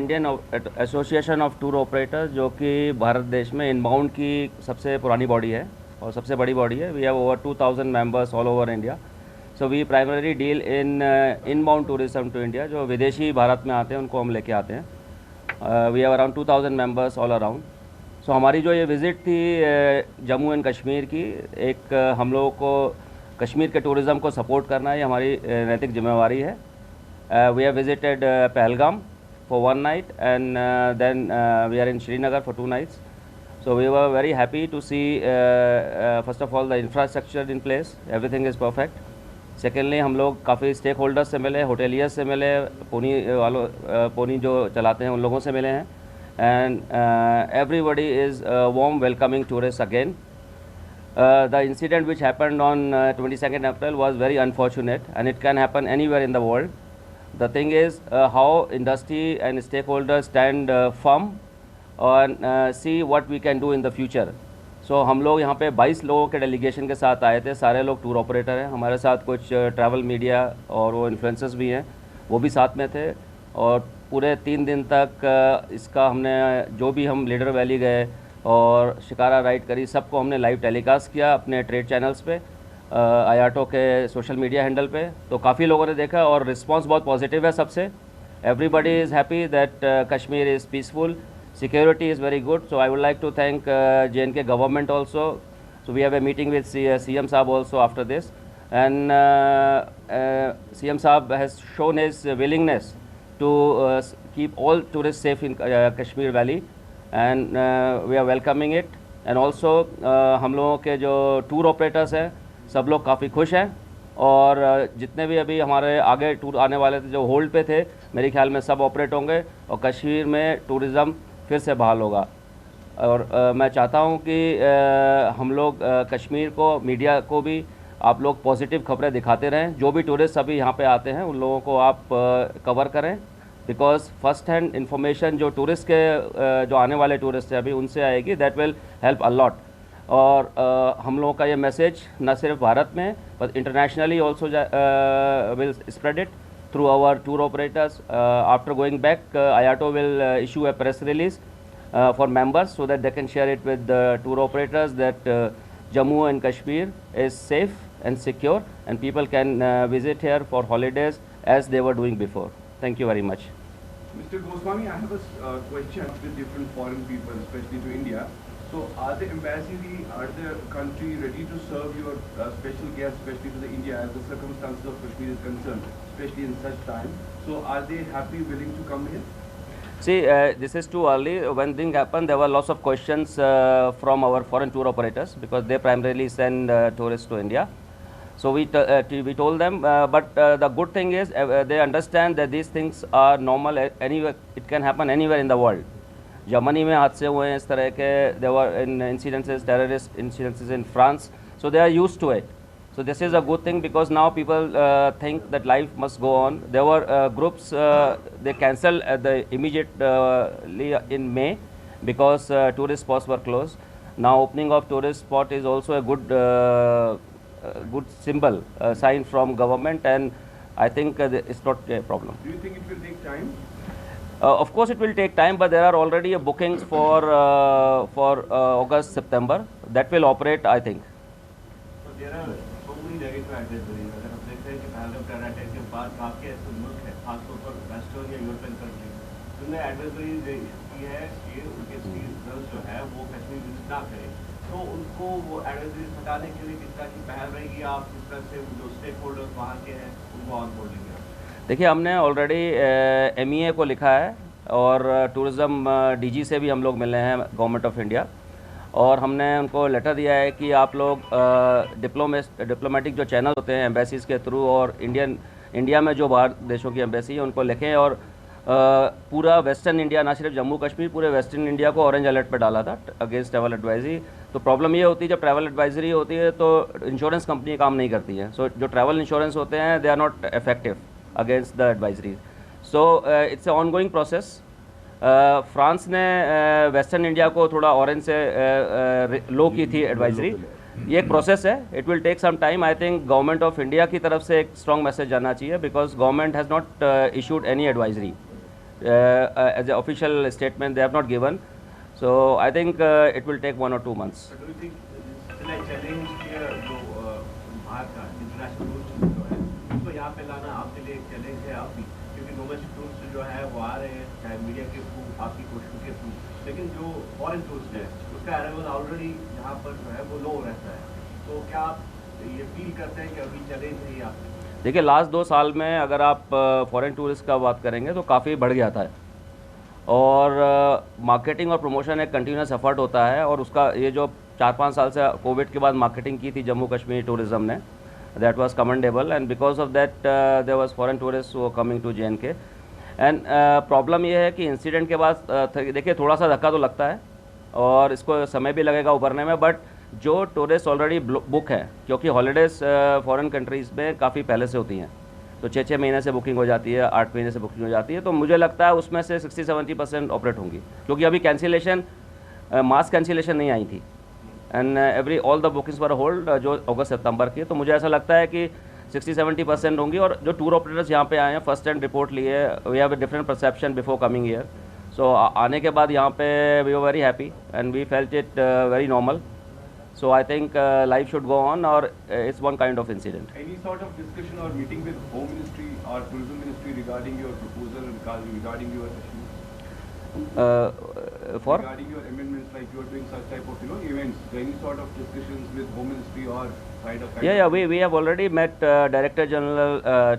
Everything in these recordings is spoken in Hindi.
Indian association of tour operator, जो कि भारत देश में इनबाउंड की सबसे पुरानी बॉडी है और सबसे बड़ी बॉडी है. We have over 2000 members all over India. So we primary deal in inbound tourism to India. जो विदेशी भारत में आते हैं उनको हम लेके आते हैं. We have around 2000 members all around. So हमारी जो ये विज़िट थी जम्मू एंड कश्मीर की, एक हम लोगों को कश्मीर के टूरिज़्म को सपोर्ट करना ये हमारी नैतिक जिम्मेवारी है. We have visited Pahalgam for 1 night, and then we are in Srinagar for 2 nights. So we were very happy to see first of all the infrastructure in place. Everything is perfect. Secondly, हम लोग काफ़ी स्टेक होल्डर्स से मिले, होटेलियर्स से मिले, पोनी जो चलाते हैं उन लोगों से मिले हैं. And everybody is warm welcoming tourists again. The incident which happened on 22nd April was very unfortunate, and it can happen anywhere in the world. The thing is how industry and stakeholders stand firm and see what we can do in the future. So हम लोग यहाँ पे 22 लोगों के डेलीगेशन के साथ आए थे. सारे लोग टूर ऑपरेटर हैं. हमारे साथ कुछ ट्रैवल मीडिया और वो इन्फ्लुएंसर्स भी हैं, वो भी साथ में थे. और पूरे 3 दिन तक इसका हमने जो भी हम लीडर वैली गए और शिकारा राइड करी, सबको हमने लाइव टेलीकास्ट किया अपने ट्रेड चैनल्स पे, आयाटो के सोशल मीडिया हैंडल पे. तो काफ़ी लोगों ने देखा और रिस्पांस बहुत पॉजिटिव है सबसे. Everybody is happy that Kashmir is peaceful, security is very good. So I would like to thank JNK government also. So we have a meeting with CM sahab also after this, and CM sahab has shown his willingness to keep all tourist safe in Kashmir valley, and we are welcoming it. And also हम लोगों के जो टूर ऑपरेटर्स हैं सब लोग काफ़ी खुश हैं. और जितने भी अभी हमारे आगे टूर आने वाले थे जो होल्ड पे थे, मेरे ख्याल में सब ऑपरेट होंगे और कश्मीर में टूरिज़्म फिर से बहाल होगा. और मैं चाहता हूं कि हम लोग कश्मीर को, मीडिया को भी आप लोग पॉजिटिव खबरें दिखाते रहें. जो भी टूरिस्ट अभी यहाँ पे आते हैं उन लोगों को आप कवर करें, बिकॉज फर्स्ट हैंड इंफॉर्मेशन जो टूरिस्ट के जो आने वाले टूरिस्ट हैं अभी उनसे आएगी, that will help a lot. और हम लोगों का ये मैसेज न सिर्फ भारत में but internationally also will spread it through our tour operators. After going back, IATO will issue a press release for members so that they can share it with the tour operators that Jammu and Kashmir is safe and secure and people can visit here for holidays as they were doing before. Thank you very much. Mr. Goswami, I have a question with different foreign people, especially to India. So are the embassies, are the country ready to serve your special guests, especially to the India, as the circumstances of Kashmir is concerned, especially in such time? So are they happy, willing to come here? See, this is too early. When things happened, there were lots of questions from our foreign tour operators because they primarily send tourists to India. So we told them, but the good thing is they understand that these things are normal anywhere. It can happen anywhere in the world. Germany में हादसे हुए हैं इस तरह के, there were incidences, terrorist incidences in France. So they are used to it. So this is a good thing because now people think that life must go on. There were groups they cancelled the immediately in May because tourist spots were closed. Now opening of tourist spot is also a good symbol, sign from government, and I think it's not a problem. Do you think it will take time? Of course it will take time, but there are already bookings for August, September that will operate, I think. So there are so many negative advisories. अगर हम देखते हैं कि पहलगाम टेरर अटैक के बाद काफ़ी ऐसे मुल्क हैं, खासतौर पर वेस्टर्न या यूरोपियन कंट्री, जिन्होंने एडवाइजरी की है कि उनके सिटीजन्स जो है वो कश्मीर विजिट ना करें. तो उनको वो एडवाइजरी हटाने के लिए किस तरह की पहल रहेगी? आप किस तरह से जो स्टेक होल्डर्स वहाँ के हैं उनको ऑन बोर्ड लेंगे? देखिए, हमने ऑलरेडी MEA को लिखा है और टूरिज़्म DG से भी हम लोग मिले हैं गवर्नमेंट ऑफ इंडिया, और हमने उनको लेटर दिया है कि आप लोग डिप्लोमेटिक जो चैनल होते हैं एम्बेसीज़ के थ्रू और इंडिया में जो बाहर देशों की एम्बेसी है उनको लिखें. और पूरा वेस्टर्न इंडिया, ना सिर्फ जम्मू कश्मीर, पूरे वेस्टर्न इंडिया को ऑरेंज अलर्ट पे डाला था अगेंस्ट ट्रैवल एडवाइजरी. तो प्रॉब्लम ये होती है जब ट्रैवल एडवाइजरी होती है तो इंश्योरेंस कंपनी काम नहीं करती है. सो जो ट्रैवल इंश्योरेंस होते हैं they are not effective against the advisories. So it's an ongoing process. France ने वेस्टर्न इंडिया को थोड़ा ऑरेंज से लो की थी एडवाइजरी. ये एक प्रोसेस है, it will take some time. I think government of India की तरफ से एक स्ट्रॉन्ग मैसेज जाना चाहिए because government has not issued any advisory. as an official statement they have not given. So I think it will take 1 or 2 months. So do you think still a challenge here जो भारत का इंटरनेशनल टूरिस्ट जो है उसको यहाँ पे लाना आपके लिए एक चैलेंज है आप भी, क्योंकि डोमेस्टिक टूरिस्ट जो है वो आ रहे हैं चाहे मीडिया के थ्रू आपकी कोशिशों के थ्रू, लेकिन जो फॉरेन टूरिस्ट है उसका अराइवल ऑलरेडी यहाँ पर जो है वो लो रहता है, तो क्या आप ये फील करते हैं कि अभी चैलेंज है ये आप? देखिए लास्ट 2 साल में अगर आप फॉरेन टूरिस्ट का बात करेंगे तो काफ़ी बढ़ गया था, और मार्केटिंग और प्रमोशन एक कंटिन्यूस एफर्ट होता है, और उसका ये जो 4-5 साल से कोविड के बाद मार्केटिंग की थी जम्मू कश्मीर टूरिज़्म ने, that was commendable, and because of that there was foreign tourist वो कमिंग टू JNK. एंड प्रॉब्लम ये है कि इंसिडेंट के बाद देखिए थोड़ा सा धक्का तो लगता है और इसको समय भी लगेगा उभरने में, बट जो टूरिस्ट ऑलरेडी बुक है, क्योंकि हॉलीडेज़ फॉरेन कंट्रीज़ में काफ़ी पहले से होती हैं, तो 6-6 महीने से बुकिंग हो जाती है, 8 महीने से बुकिंग हो जाती है, तो मुझे लगता है उसमें से 60-70% ऑपरेट होंगी, क्योंकि अभी कैंसिलेशन मास कैंसिलेशन नहीं आई थी, and all the bookings were hold जो अगस्त सितंबर की, तो मुझे ऐसा लगता है कि 60-70% होंगी. और जो टूर ऑपरेटर्स यहाँ पे आए हैं फर्स्ट हैंड रिपोर्ट लिए, we have a different perception before coming here, so आने के बाद यहाँ पे we were very happy and we felt it very normal. So I think life should go on, or it's one kind of incident. Any sort of discussion or meeting with Home Ministry or Tourism Ministry regarding your proposal, regarding your issues? Regarding your amendments, like you are doing such type of events, any sort of discussions with Home Ministry or side of? Yeah, we have already met Director General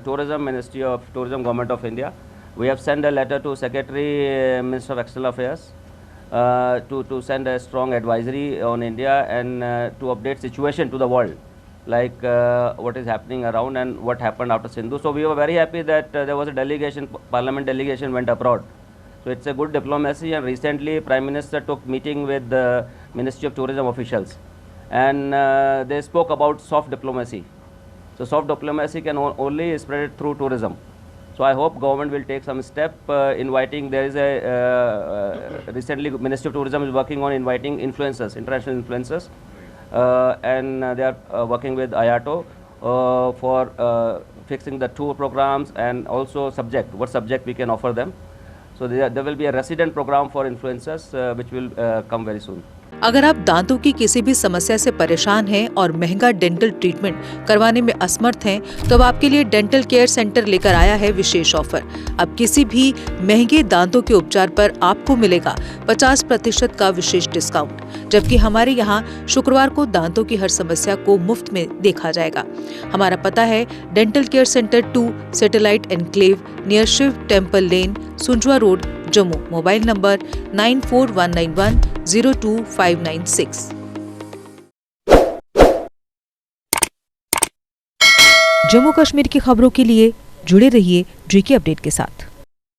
Tourism, Ministry of Tourism, Government of India. We have sent a letter to Secretary Minister of External Affairs. To send a strong advisory on India and to update situation to the world, like what is happening around and what happened after Sindhu. So we were very happy that there was a delegation, parliament delegation went abroad. So it's a good diplomacy, and recently Prime Minister took meeting with the Ministry of Tourism officials, and they spoke about soft diplomacy. So soft diplomacy can only spread through tourism. So I hope government will take some step inviting. There is a recently Ministry of Tourism is working on inviting influencers, international influencers, and they are working with IATO for fixing the tour programs and also what subject we can offer them. So there will be a resident program for influencers which will come very soon. अगर आप दांतों की किसी भी समस्या से परेशान हैं और महंगा डेंटल ट्रीटमेंट करवाने में असमर्थ हैं, तो अब आपके लिए डेंटल केयर सेंटर लेकर आया है विशेष ऑफर. अब किसी भी महंगे दांतों के उपचार पर आपको मिलेगा 50% का विशेष डिस्काउंट, जबकि हमारे यहाँ शुक्रवार को दांतों की हर समस्या को मुफ्त में देखा जाएगा. हमारा पता है Dental Care Centre 2, Satellite Enclave, near Shiv Temple Lane, Sunjwan Road, Jammu. Mobile number 9419102596. Jammu Kashmir की खबरों के लिए जुड़े रहिए GK अपडेट के साथ.